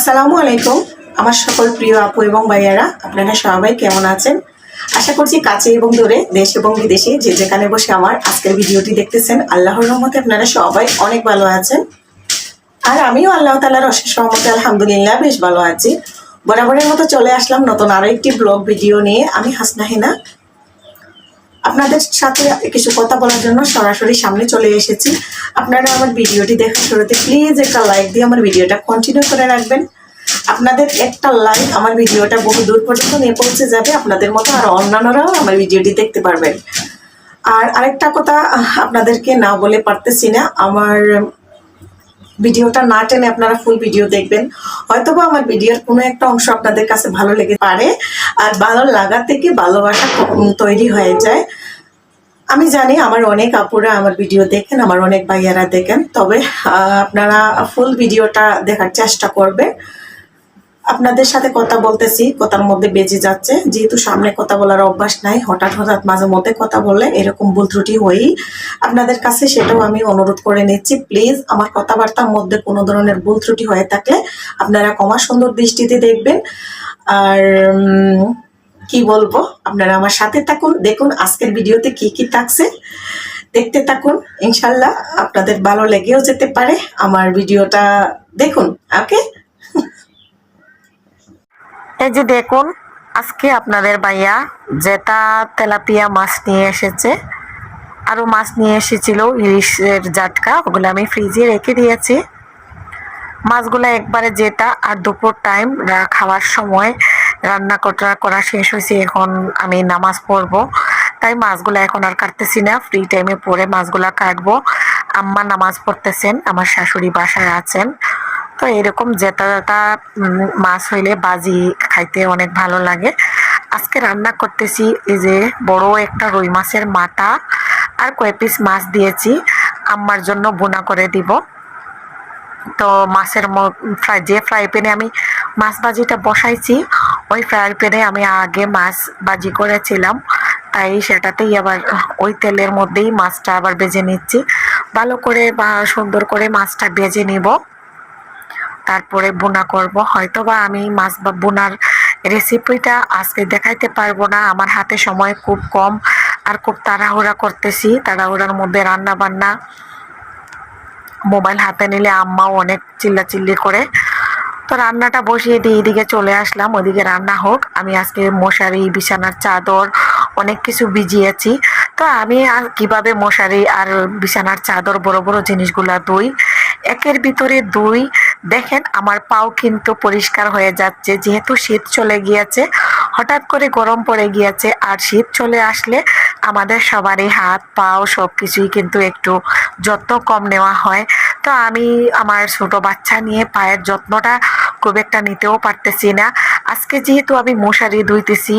আসসালামু আলাইকুম আমার সকল প্রিয় আপু এবং ভাইয়ারা, আপনারা সবাই কেমন আছেন? আশা করছি কাছে এবং দূরে, দেশ এবং বিদেশে যে যেখানে বসে আমার আজকের ভিডিওটি দেখতেছেন, আল্লাহর রহমতে আপনারা সবাই অনেক ভালো আছেন। আর আমিও আল্লাহ তাআলার অশেষ রহমতে আলহামদুলিল্লাহ বেশ ভালো আছি। বরাবরের মতো চলে আসলাম নতুন আরো একটি ব্লগ ভিডিও নিয়ে। আমি হাসনা হেনা আপনাদের সাথে কিছু কথা বলার জন্য সরাসরি সামনে চলে এসেছি। আপনারা আমার ভিডিওটি দেখার শুরুতে প্লিজ একটা লাইক দিয়ে আমার ভিডিওটা কন্টিনিউ করে রাখবেন। আপনাদের একটা লাইক আমার ভিডিওটা বহু দূর পর্যন্ত নিয়ে পৌঁছে যাবে, আপনাদের মতো আর অন্যান্যরাও আমার ভিডিওটি দেখতে পারবেন। আর আরেকটা কথা আপনাদেরকে না বলে পারতেছি না, আমার ভিডিওটা না টেনে আপনারা ফুল ভিডিও দেখবেন। হয়তোবা আমার ভিডিওর কোনো একটা অংশ আপনাদের কাছে ভালো লেগে পারে, আর ভালো লাগা থেকে ভালোবাসা তৈরি হয়ে যায়। আমি জানি আমার অনেক আপুরা আমার ভিডিও দেখেন, আমার অনেক ভাইয়ারা দেখেন, তবে আপনারা ফুল ভিডিওটা দেখার চেষ্টা করবেন। আপনাদের সাথে কথা বলতেছি, কথার মধ্যে বেজে যাচ্ছে, যেহেতু সামনে কথা বলার অভ্যাস নাই, হঠাৎ হঠাৎ মাঝে মধ্যে কথা বললে এরকম ভুল ত্রুটি হয়েই আপনাদের কাছে, সেটাও আমি অনুরোধ করে নিচ্ছি। প্লিজ আমার কথাবার্তার মধ্যে কোনো ধরনের ভুল ত্রুটি হয়ে থাকলে আপনারা ক্ষমা সুন্দর দৃষ্টিতে দেখবেন। আর কি বলবো, আপনারা আমার সাথে থাকুন, দেখুন আজকের ভিডিওতে কি কি থাকছে, দেখতে থাকুন। ইনশাল্লাহ আপনাদের ভালো লেগেও যেতে পারে। আমার ভিডিওটা দেখুন, ওকে? এই যে দেখুন, আজকে আপনাদের ভাইয়া যেটা তেলাপিয়া মাছ নিয়ে এসেছে, আরও মাছ নিয়ে এসেছিল ইলিশের জাটকা, ওগুলো আমি ফ্রিজে রেখে দিয়েছি। মাছগুলো একবারে যেটা, আর দুপুর টাইম খাওয়ার সময় রান্না করা শেষ হয়েছে, এখন আমি নামাজ পড়বো, তাই মাছগুলো এখন আর কাটতেছি না, ফ্রি টাইমে পরে মাছগুলা কাটবো। আম্মা নামাজ পড়তেছেন, আমার শাশুড়ি বাসায় আছেন। তো এরকম যেটা মাছ হইলে বাজি খাইতে অনেক ভালো লাগে। আজকে রান্না করতেছি এই যে বড় একটা রুই মাছের মাথা আর কয়েক পিস মাছ দিয়েছি, আম্মার জন্য বোনা করে দিব। তো মাছের যে ফ্রাই প্যানে আমি মাছ ভাজিটা বসাইছি, ওই ফ্রাই প্যানে আমি আগে মাছ ভাজি করেছিলাম, তাই সেটাতেই আবার ওই তেলের মধ্যেই মাছটা আবার ভেজে নিচ্ছি। ভালো করে বা সুন্দর করে মাছটা ভেজে নিব, তারপরে বোনা করব। হয়তো বা আমি মাছ বা বোনার রেসিপিটা আজকে দেখাইতে পারবো না, আমার হাতে সময় খুব কম, আর খুব তাড়াহুড়া করতেছি। তাড়াহুড়ার মধ্যে রান্না বান্না, মোবাইল হাতে নিলে আম্মাও অনেক চিল্লাচিল্লি করে। তো রান্নাটা বসিয়ে দিয়ে এদিকে চলে আসলাম, ওইদিকে রান্না হোক। আমি আজকে মশারি, বিছানার চাদর অনেক কিছু ভিজিয়েছি। তো আমি আর কিভাবে মশারি আর বিছানার চাদর বড় বড় জিনিসগুলা ধুই, একের ভিতরে দুই। দেখেন আমার পাও কিন্তু পরিষ্কার হয়ে যাচ্ছে, যেহেতু শীত চলে গিয়েছে, হঠাৎ করে গরম পড়ে গিয়েছে, আর শীত চলে আসলে আমাদের সবারই হাত পাও সব কিছুই কিন্তু একটু যত্ন কম নেওয়া হয়। তো আমি আমার ছোট বাচ্চা নিয়ে পায়ের যত্নটা খুব একটা নিতেও পারতেছি না। আজকে যেহেতু আমি মশারি ধুইতেছি,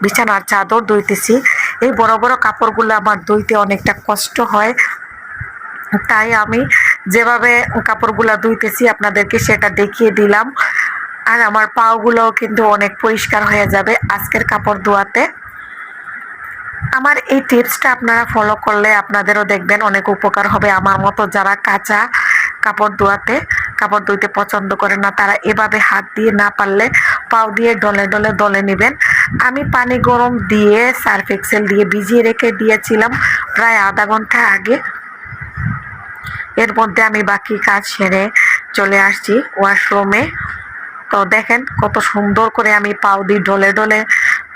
বিছানার চাদর ধুইতেছি, এই বড় বড় কাপড়গুলো আমার ধুইতে অনেকটা কষ্ট হয়, তাই আমি যেভাবে কাপড়গুলো ধুইতেছি আপনাদেরকে সেটা দেখিয়ে দিলাম। আর আমার পাগুলোও কিন্তু অনেক পরিষ্কার হয়ে যাবে আজকের কাপড় ধোয়াতে। আমার এই টিপসটা আপনারা ফলো করলে আপনাদেরও দেখবেন অনেক উপকার হবে। আমার মতো যারা কাঁচা কাপড় ধুইতে পছন্দ করে না, তারা এভাবে হাত দিয়ে, না পারলে পাও দিয়ে ডলে ডলে দলে নেবেন। আমি পানি গরম দিয়ে সার্ফ এক্সেল দিয়ে ভিজিয়ে রেখে দিয়েছিলাম প্রায় আধা ঘন্টা আগে। এর মধ্যে আমি বাকি কাজ সেরে চলে আসছি ওয়াশরুমে। তো দেখেন কত সুন্দর করে আমি পাও দিয়ে ডলে ডলে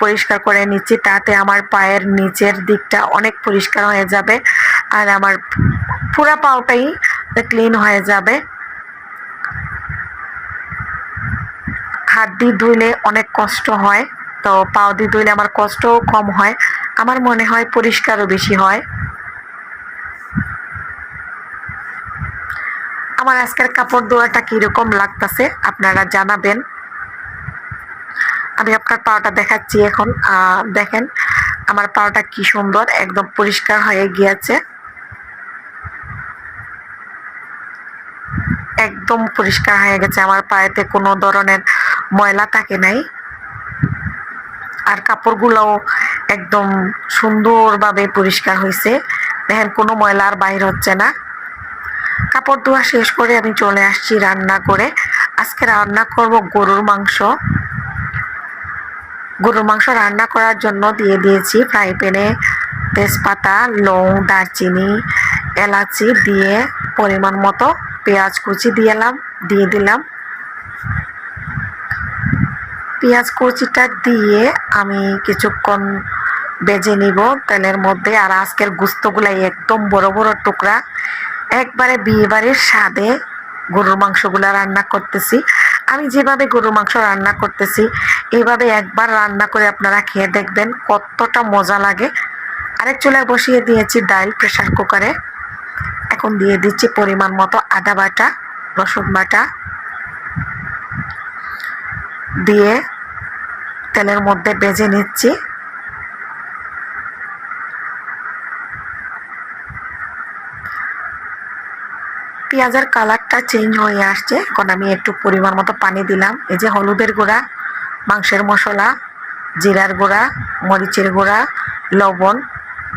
পরিষ্কার করে নিচ্ছি, তাতে আমার পায়ের নিচের দিকটা অনেক পরিষ্কার হয়ে যাবে, আর আমার পুরো পাওটাই ক্লিন হয়ে যাবে। হাত দিয়ে ধুইলে অনেক কষ্ট হয়, তো পাও দিয়ে ধুইলে আমার কষ্টও কম হয়, আমার মনে হয় পরিষ্কারও বেশি হয়। আমার আজকের কাপড় ধোয়াটা কিরকম লাগতেছে আপনারা জানাবেন। আমি আপনার পাওটা দেখাচ্ছি এখন। দেখেন আমার পাওটা কি সুন্দর, একদম পরিষ্কার হয়ে গিয়েছে, একদম পরিষ্কার হয়ে গেছে। আমার পায়েতে কোনো ধরনের ময়লা থাকে নাই, আর কাপড়গুলোও একদম সুন্দরভাবে পরিষ্কার হয়েছে। দেখেন কোনো ময়লা আর বাইর হচ্ছে না। কাপড় ধোয়া শেষ করে আমি চলে আসছি রান্না করে। আজকে রান্না করব গরুর মাংস। গরুর মাংস রান্না করার জন্য দিয়ে দিয়েছি ফ্রাই প্যানে তেজপাতা, লং, দারচিনি, এলাচি দিয়ে পরিমাণ মতো পেঁয়াজ কুচি দিয়ে দিলাম। পেঁয়াজ কুচিটা দিয়ে আমি কিছুক্ষণ ভেজে নিব তেলের মধ্যে। আর আজকের গুস্তগুলাই একদম বড় বড় টুকরা, একবারে বিয়েবাড়ির স্বাদে গরুর মাংসগুলা রান্না করতেছি। আমি যেভাবে গরুর মাংস রান্না করতেছি এইভাবে একবার রান্না করে আপনারা খেয়ে দেখবেন কতটা মজা লাগে। আরেক চুলায় বসিয়ে দিয়েছি ডাল প্রেসার কুকারে। এখন দিয়ে দিচ্ছি পরিমাণ মতো আদা বাটা, রসুন বাটা দিয়ে তেলের মধ্যে ভেজে নিচ্ছি। পেঁয়াজের কালারটা চেঞ্জ হয়ে আসছে। এখন আমি একটু পরিমাণ মতো পানি দিলাম। এই যে হলুদের গুঁড়া, মাংসের মশলা, জিরার গুঁড়া, মরিচের গুঁড়া, লবণ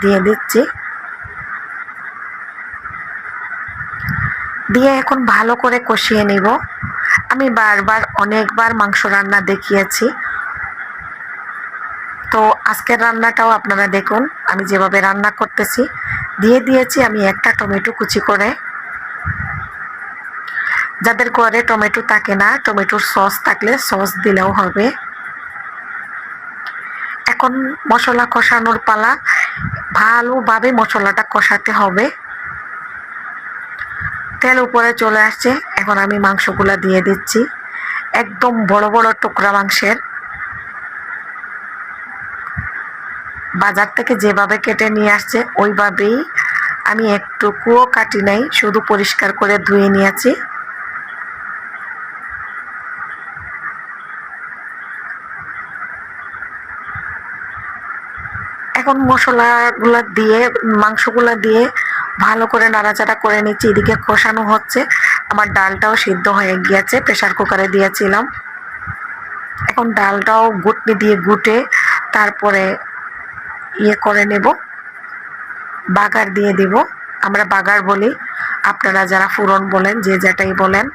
দিয়ে দিচ্ছি। দিয়ে এখন ভালো করে কষিয়ে নিব। আমি বারবার অনেকবার মাংস রান্না দেখিয়েছি, তো আজকের রান্নাটাও আপনারা দেখুন আমি যেভাবে রান্না করতেছি। দিয়ে দিয়েছি আমি একটা টমেটো কুচি করে। যাদের ঘরে টমেটো থাকে না, টমেটোর সস থাকলে সস দিলেও হবে। এখন মশলা কষানোর পালা। ভালোভাবে মশলাটা কষাতে হবে। তেল উপরে চলে আসছে। এখন আমি মাংসগুলা দিয়ে দিচ্ছি, একদম বড় বড় টুকরা মাংসের। বাজার থেকে যেভাবে কেটে নিয়ে আসছে ওইভাবেই, আমি একটুকুও কাটি নাই, শুধু পরিষ্কার করে ধুয়ে নিয়েছি। এখন মশলাগুলো দিয়ে মাংসগুলো দিয়ে ভালো করে নাড়াচাড়া করে নিচ্ছি। এদিকে কষানো হচ্ছে, আমার ডালটাও সিদ্ধ হয়ে গিয়েছে, প্রেসার কুকারে দিয়েছিলাম। এখন ডালটাও ঘুটনি দিয়ে ঘুটে তারপরে করে নেব, বাগার দিয়ে দিব। আমরা বাগার বলি, আপনারা যারা ফুরন বলেন, যে যেটাই বলেন।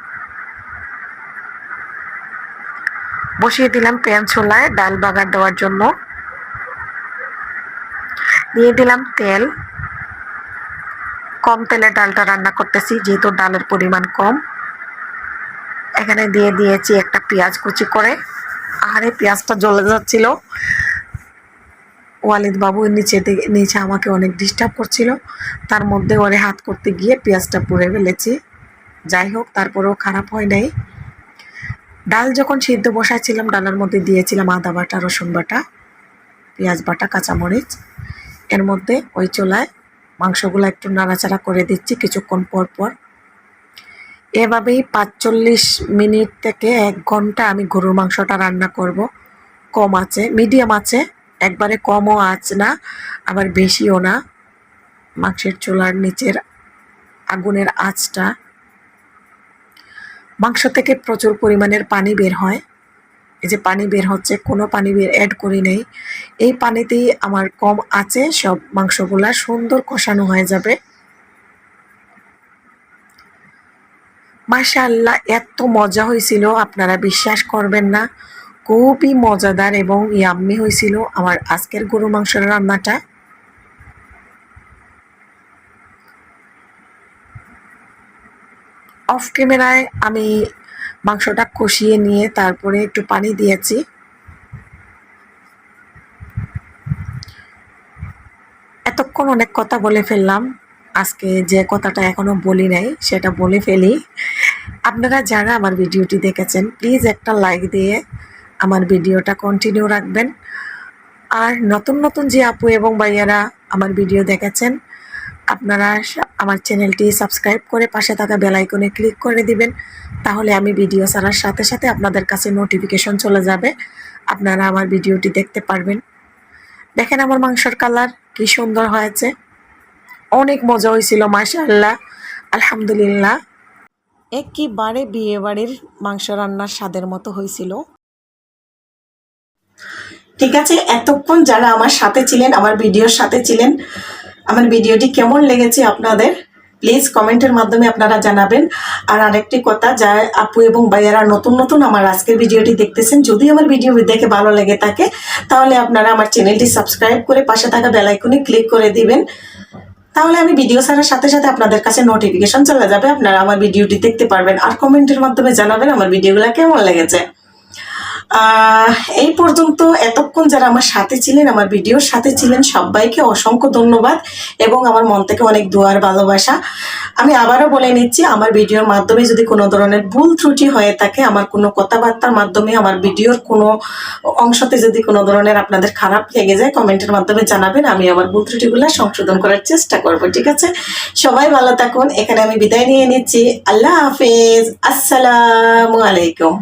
বসিয়ে দিলাম প্যান চুলায় ডাল বাগার দেওয়ার জন্য। দিয়ে দিলাম তেল। কম তেলে ডালটা রান্না করতেছি যেহেতু ডালের পরিমাণ কম। এখানে দিয়ে দিয়েছি একটা পেঁয়াজ কুচি করে। আরে পেঁয়াজটা জ্বলে যাচ্ছিল। ওয়ালিদ বাবু নিচে আমাকে অনেক ডিস্টার্ব করছিল, তার মধ্যে ওরে হাত করতে গিয়ে পেঁয়াজটা পুড়ে ফেলেছি। যাই হোক, তারপরেও খারাপ হয় নাই। ডাল যখন সিদ্ধ বসাইছিলাম ডালের মধ্যে দিয়েছিলাম আদা বাটা, রসুন বাটা, পেঁয়াজ বাটা, কাঁচামরিচ। এর মধ্যে ওই চুলায় মাংসগুলো একটু নাড়াচাড়া করে দিচ্ছি কিছুক্ষণ পর পর। এভাবেই ৪৫ মিনিট থেকে ১ ঘন্টা আমি গরুর মাংসটা রান্না করব কম আছে, মিডিয়াম আছে। একবারে কমও আঁচ না, আবার বেশিও না। মাংসের চুলার নিচের আগুনের আঁচটা, মাংস থেকে প্রচুর পরিমাণের পানি বের হয়। এই যে পানি বের হচ্ছে, কোনো পানি অ্যাড করি নাই। এই পানিতেই আমার কম আঁচে সব মাংসগুলা সুন্দর কষানো হয়ে যাবে। মাশাআল্লাহ, এত মজা হয়েছিল আপনারা বিশ্বাস করবেন না। খুবই মজাদার এবং ইয়াম্মি হয়েছিল আমার আজকের গরু মাংসের রান্নাটা। অফ ক্যামেরায় আমি মাংসটা কষিয়ে নিয়ে তারপরে একটু পানি দিয়েছি। এতক্ষণ অনেক কথা বলে ফেললাম, আজকে যে কথাটা এখনো বলি নাই সেটা বলে ফেলি। আপনারা যারা আমার ভিডিওটি দেখেছেন প্লিজ একটা লাইক দিয়ে আমার ভিডিওটা কন্টিনিউ রাখবেন। আর নতুন নতুন যে আপু এবং ভাইয়ারা আমার ভিডিও দেখেছেন আপনারা আমার চ্যানেলটি সাবস্ক্রাইব করে পাশে থাকা বেল আইকনে ক্লিক করে দিবেন, তাহলে আমি ভিডিও ছাড়ার সাথে সাথে আপনাদের কাছে নোটিফিকেশন চলে যাবে, আপনারা আমার ভিডিওটি দেখতে পারবেন। দেখেন আমার মাংসের কালার কি সুন্দর হয়েছে, অনেক মজা হয়েছিল মাশাআল্লাহ, আলহামদুলিল্লাহ। একেবারে বিয়ে বাড়ির মাংস রান্নার স্বাদের মতো হয়েছিল। ঠিক আছে, এতক্ষণ যারা আমার সাথে ছিলেন, আমার ভিডিওর সাথে ছিলেন, আমার ভিডিওটি কেমন লেগেছে আপনাদের প্লিজ কমেন্টের মাধ্যমে আপনারা জানাবেন। আর আরেকটি কথা, যা আপু এবং ভাইয়ারা নতুন নতুন আমার আজকের ভিডিওটি দেখতেছেন, যদি আমার ভিডিও দেখে ভালো লেগে থাকে তাহলে আপনারা আমার চ্যানেলটি সাবস্ক্রাইব করে পাশে থাকা বেল আইকনে ক্লিক করে দিবেন। তাহলে আমি ভিডিও ছাড়ার সাথে সাথে আপনাদের কাছে নোটিফিকেশন চলে যাবে, আপনারা আমার ভিডিওটি দেখতে পারবেন। আর কমেন্টের মাধ্যমে জানাবেন আমার ভিডিওগুলো কেমন লেগেছে। এই পর্যন্ত এতক্ষণ যারা আমার সাথে ছিলেন, আমার ভিডিওর সাথে ছিলেন, সবাইকে অসংখ্য ধন্যবাদ এবং আমার মন থেকে অনেক দোয়ার ভালোবাসা। আমি আবারও বলে নিচ্ছি, আমার ভিডিওর মাধ্যমে যদি কোনো ধরনের ভুল ত্রুটি হয়ে থাকে, আমার কোনো কথাবার্তার মাধ্যমে, আমার ভিডিওর কোনো অংশতে যদি কোনো ধরনের আপনাদের খারাপ লেগে যায়, কমেন্টের মাধ্যমে জানাবেন, আমি আমার ভুল ত্রুটিগুলো সংশোধন করার চেষ্টা করব। ঠিক আছে, সবাই ভালো থাকুন। এখানে আমি বিদায় নিয়ে নিচ্ছি। আল্লাহ হাফেজ, আসসালামু আলাইকুম।